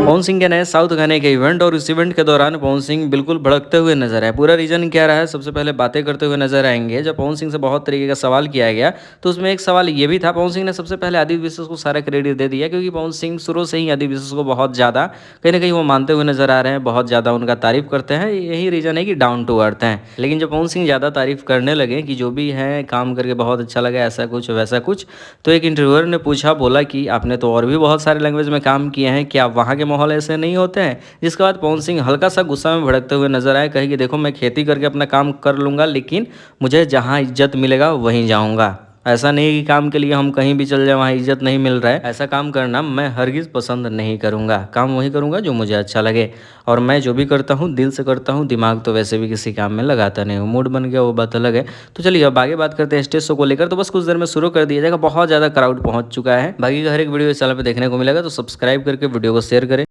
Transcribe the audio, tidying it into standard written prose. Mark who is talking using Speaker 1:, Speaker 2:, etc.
Speaker 1: पवन सिंह के नए साउथ गाने के इवेंट और इस इवेंट के दौरान पवन सिंह बिल्कुल भड़कते हुए नजर आए। पूरा रीजन क्या रहा है, सबसे पहले बातें करते हुए नजर आएंगे। जब पवन सिंह से बहुत तरीके का सवाल किया गया तो उसमें एक सवाल ये भी था, पवन सिंह ने सबसे पहले आदित्य विश्वास को सारा क्रेडिट दे दिया, क्योंकि पवन सिंह शुरू से ही आदित्य विश्वास को बहुत ज़्यादा कहीं ना कहीं वो मानते हुए नजर आ रहे हैं, बहुत ज़्यादा उनका तारीफ करते हैं। यही रीज़न है कि डाउन टू अर्थ हैं। लेकिन जब पवन सिंह ज़्यादा तारीफ करने लगे कि जो भी है काम करके बहुत अच्छा लगा, ऐसा कुछ वैसा कुछ, तो एक इंटरव्यूअर ने पूछा, बोला कि आपने तो और भी बहुत सारे लैंग्वेज में काम किए हैं, क्या वहाँ के माहौल ऐसे नहीं होते हैं? जिसके बाद पवन सिंह हल्का सा गुस्सा में भड़कते हुए नजर आए, कहे कि देखो मैं खेती करके अपना काम कर लूँगा, लेकिन मुझे जहाँ इज्जत मिलेगा वहीं जाऊँगा। ऐसा नहीं कि काम के लिए हम कहीं भी चल जाए वहाँ इज्जत नहीं मिल रहा है, ऐसा काम करना मैं हरगिज़ पसंद नहीं करूँगा। काम वही करूँगा जो मुझे अच्छा लगे, और मैं जो भी करता हूँ दिल से करता हूँ, दिमाग तो वैसे भी किसी काम में लगाता नहीं हूँ। मूड बन गया वो बात अलग है। तो चलिए अब आगे बात करते हैं स्टेज शो को लेकर। तो बस कुछ देर में शुरू कर दिया जाएगा, बहुत ज़्यादा क्राउड पहुँच चुका है। बाकी का हर एक वीडियो इस चैनल पर देखने को मिलेगा, तो सब्सक्राइब करके वीडियो को शेयर करें।